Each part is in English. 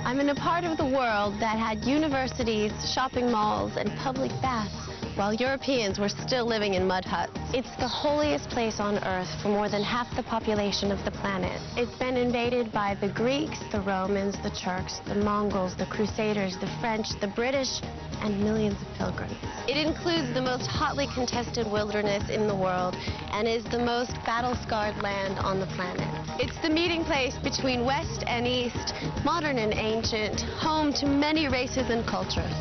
I'm in a part of the world that had universities, shopping malls, and public baths, while Europeans were still living in mud huts. It's the holiest place on Earth for more than half the population of the planet. It's been invaded by the Greeks, the Romans, the Turks, the Mongols, the Crusaders, the French, the British, and millions of pilgrims. It includes the most hotly contested wilderness in the world and is the most battle-scarred land on the planet. It's the meeting place between West and East, modern and ancient, home to many races and cultures.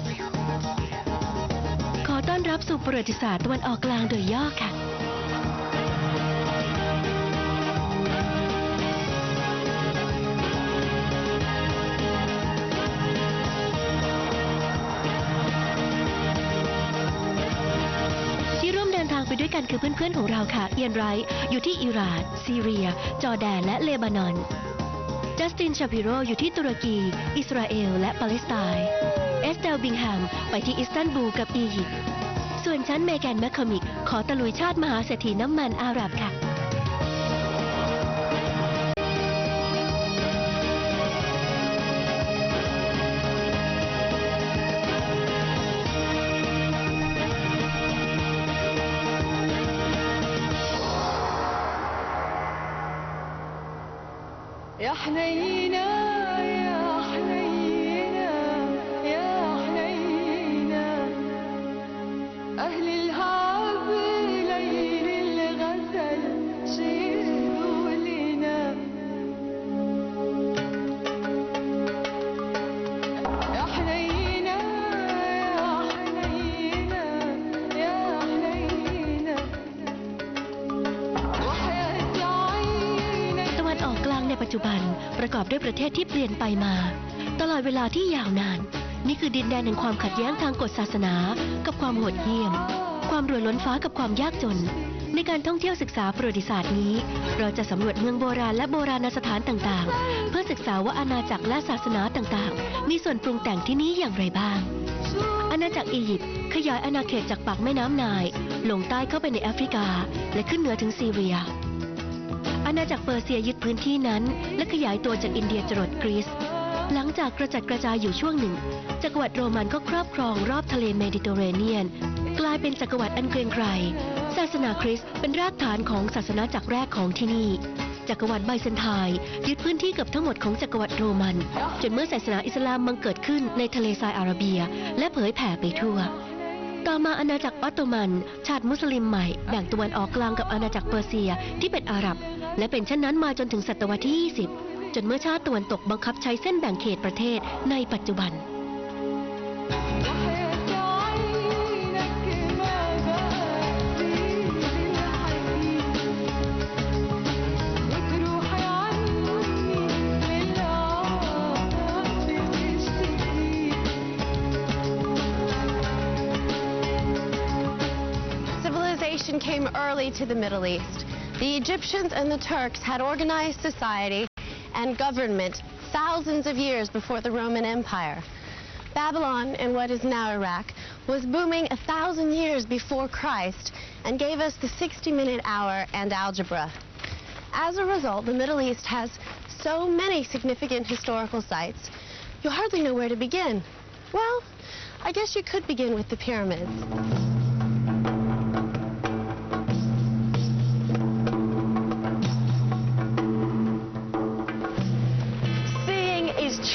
ขอต้อนรับสู่ประวัติศาสตร์ตะวันออกกลางโดยย่อค่ะที่ร่วมเดินทางไปด้วยกันคือเพื่อนๆของเราค่ะเอียนไรท์อยู่ที่อิหร่านซีเรียจอร์แดนและเลบานอนจัสตินชาปิโรอยู่ที่ตุรกีอิสราเอลและปาเลสไตน์เอสเตลบิงแฮมไปที่อิสตันบูลกับอียิปต์ส่วนฉันเมแกนแมคคอมิกขอตะลุยชาติมหาเศรษฐีน้ำมันอาหรับค่ะيا حنينة يا حنينة يا حنينة أهل الهاب ليل الغزل شيلوا لنا يا حنينة يا حنينة يا حنينة وحياة عينك ตะวันออกกลางในปัจจุบันประกอบด้วยประเทศที่เปลี่ยนไปมาตลอดเวลาที่ยาวนานนี่คือดินแดนแห่งความขัดแย้งทางกฎศาสนากับความโหดเหี้ยมความรวยล้นฟ้ากับความยากจนในการท่องเที่ยวศึกษาประวัติศาสตร์นี้เราจะสำรวจเมืองโบราณและโบราณสถานต่างๆเพื่อศึกษาว่าอาณาจักรและศาสนาต่างๆมีส่วนปรุงแต่งที่นี้อย่างไรบ้างอาณาจักรอียิปต์ขยายอาณาเขตจากปากแม่น้ำไนล์ลงใต้เข้าไปในแอฟริกาและขึ้นเหนือถึงซีเรียอาณาจักรเปอร์เซียยึดพื้นที่นั้นและขยายตัวจากอินเดียจรดกรีซหลังจากกระจัดกระจายอยู่ช่วงหนึ่งจักรวรรดิโรมันก็ครอบครองรอบทะเลเมดิเตอร์เรเนียนกลายเป็นจักรวรรดิอันเกรียงไกรศาสนาคริสต์เป็นรากฐานของศาสนาจักรแรกของที่นี่จักรวรรดิไบแซนไทน์ยึดพื้นที่เกือบทั้งหมดของจักรวรรดิโรมันจนเมื่อศาสนาอิสลามบังเกิดขึ้นในทะเลทรายอาระเบียและเผยแผ่ไปทั่วต่อมาอาณาจักรออตโตมันชาติมุสลิมใหม่แบ่งตะวันออกกลางกับอาณาจักรเปอร์เซียที่เป็นอาหรับและเป็นเช่นนั้นมาจนถึงศตวรรษที่ 20จนเมื่อชาติตะวันตกบังคับใช้เส้นแบ่งเขตประเทศในปัจจุบัน Came early to the Middle East. The Egyptians and the Turks had organized society and government thousands of years before the Roman Empire. Babylon, in what is now Iraq, was booming 1,000 years before Christ and gave us the 60-minute hour and algebra. As a result, the Middle East has so many significant historical sites, you hardly know where to begin. Well, I guess you could begin with the pyramids.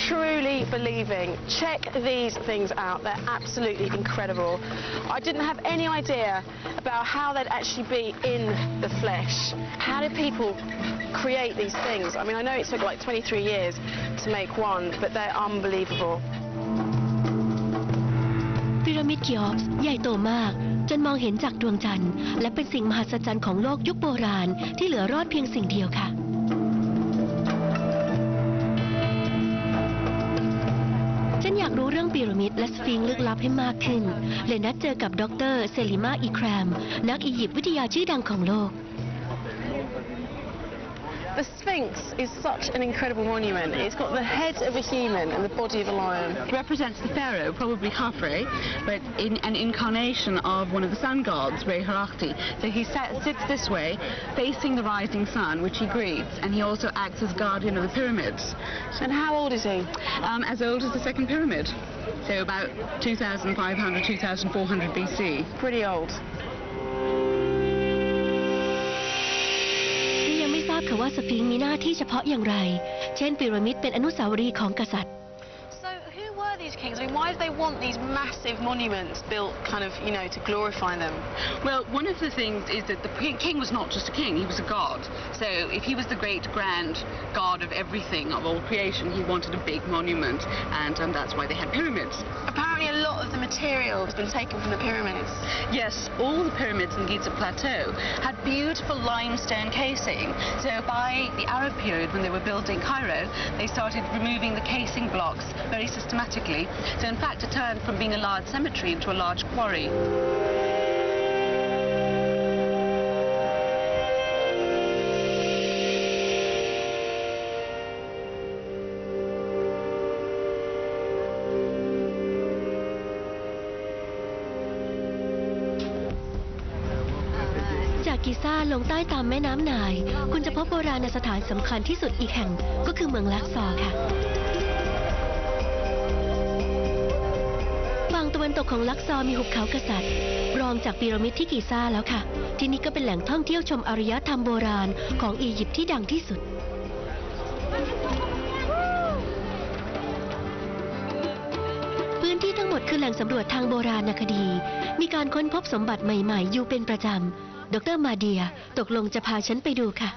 Truly believing. Check these things out. They're absolutely incredible. I didn't have any idea about how they'd actually be in the flesh. How did people create these things? I mean, I know it took like 23 years to make one, but they're unbelievable. พีระมิดคีออปส์ใหญ่โตมากจนมองเห็นจากดวงจันทร์และเป็นสิ่งมหัศจรรย์ของโลกยุคโบราณที่เหลือรอดเพียงสิ่งเดียวค่ะฉันอยาก รู้เรื่องพีระมิดและสฟิงค์ลึกลับให้มากขึ้นเลยนัดเจอกับดร. เซลิมา อีแครมนักอียิปต์วิทยาชื่อดังของโลก The Sphinx is such an incredible monument. It's got the head of a human and the body of a lion. It represents the pharaoh, probably Khafre, but in an incarnation of one of the sun gods, Re-Harachti. So he sits this way, facing the rising sun, which he greets, and he also acts as guardian of the pyramids. And how old is he? As old as the second pyramid, so about 2,500, 2,400 BC. Pretty old. ทราบค่ะว่าสฟิงค์มีหน้าที่เฉพาะอย่างไรเช่นพีระมิดเป็นอนุสาวรีย์ของกษัตริย์ So who were these kings? I mean, why did they want these massive monuments built kind of, you know, to glorify them? Well, one of the things is that the king was not just a king, he was a god. So if he was the great grand god of everything, of all creation, he wanted a big monument, and that's why they had pyramids. Apparently a lot of the material has been taken from the pyramids. Yes, all the pyramids in the Giza Plateau had beautiful limestone casing. So by the Arab period, when they were building Cairo, they started removing the casing blocks very systematically. So in fact, it turned from being a large cemetery into a large quarry. จากกิซ่าลงใต้ตามแม่น้ำไนล์คุณจะพบโบราณสถานสำคัญที่สุดอีกแห่งก็คือเมืองลักซอร์ค่ะฝั่งตะวันตกของลักซอร์มีหุบเขากษัตริย์รองจากพีระมิดที่กิซ่าแล้วค่ะที่นี่ก็เป็นแหล่งท่องเที่ยวชมอารยธรรมโบราณของอียิปต์ที่ดังที่สุดพื้นที่ทั้งหมดคือแหล่งสำรวจทางโบราณคดีมีการค้นพบสมบัติใหม่ๆอยู่เป็นประจำดร.มาเดียตกลงจะพาฉันไปดูค่ะ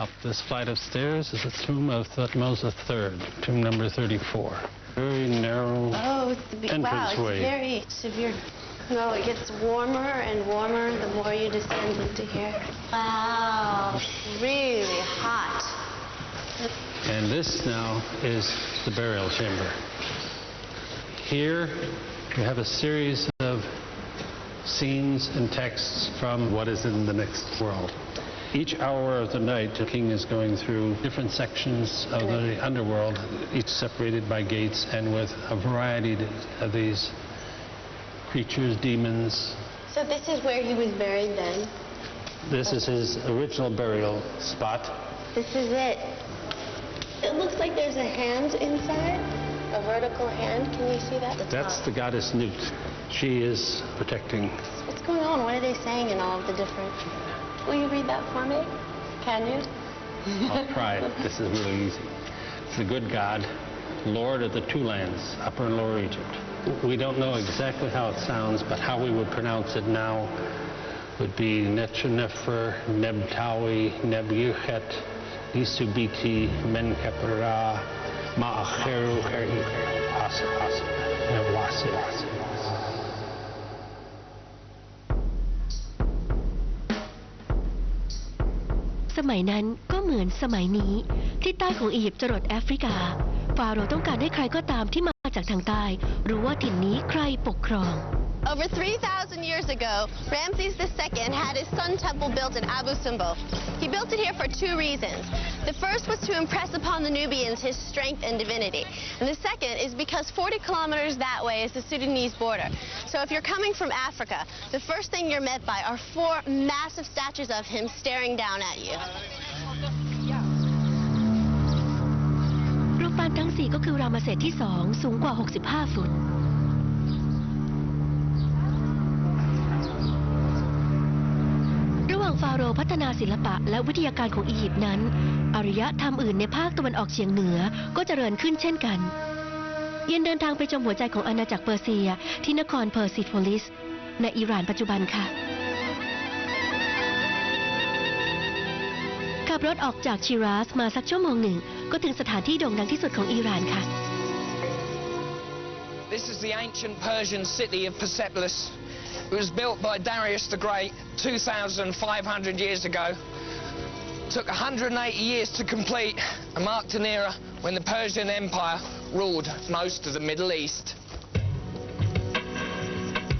Up this flight of stairs is the tomb of Thutmose III, tomb number 34. Very narrow entranceway. Wow, it's very severe. No, it gets warmer and warmer the more you descend into here. Wow, really hot. And this now is the burial chamber. Here we have a series of scenes and texts from what is in the next world. Each hour of the night, the king is going through different sections of the underworld, each separated by gates and with a variety of these creatures, demons. So this is where he was buried then? This is his original burial spot. This is it. It looks like there's a hand inside, a vertical hand. Can you see that? That's the goddess Nut. She is protecting. What's going on? What are they saying in all of the different... Will you read that for me? Can you? I'll try it. This is really easy. It's the good God, Lord of the two lands, Upper and Lower Egypt. We don't know exactly how it sounds, but how we would pronounce it now would be Netchanefer, Nebtawi, Nebuchet, Nisubiti, Menkepera, Ma'acheru, Asa, Wasi. สมัยนั้นก็เหมือนสมัยนี้ที่ใต้ของอียิปต์จรดแอฟริกาฟาโรห์ต้องการให้ใครก็ตามที่มาจากทางใต้รู้ว่าถิ่นนี้ใครปกครอง Over 3,000 years ago, Ramses II had his sun temple built in Abu Simbel. He built it here for two reasons. The first was to impress upon the Nubians his strength and divinity. And the second is because 40 kilometers that way is the Sudanese border. So if you're coming from Africa, the first thing you're met by are 4 massive statues of him staring down at you. รูปปั้นทั้ง 4 ก็คือรามเสสที่ 2 สูงกว่า 65 ฟุตระหว่างฟาโรห์พัฒนาศิลปะและวิทยาการของอียิปต์นั้นอารยธรรมอื่นในภาคตะวันออกเฉียงเหนือก็เจริญขึ้นเช่นกันเย็นเดินทางไปชมหัวใจของอาณาจักรเปอร์เซียที่นครเพอร์ซิโพลิสในอิหร่านปัจจุบันค่ะขับรถออกจากชิราสมาสักชั่วโมงหนึ่งก็ถึงสถานที่โด่งดังที่สุดของอิหร่านค่ะ This is the ancient Persian city of Persepolis. It was built by Darius the Great 2,500 years ago. Took 180 years to complete and marked an era when the Persian Empire ruled most of the Middle East.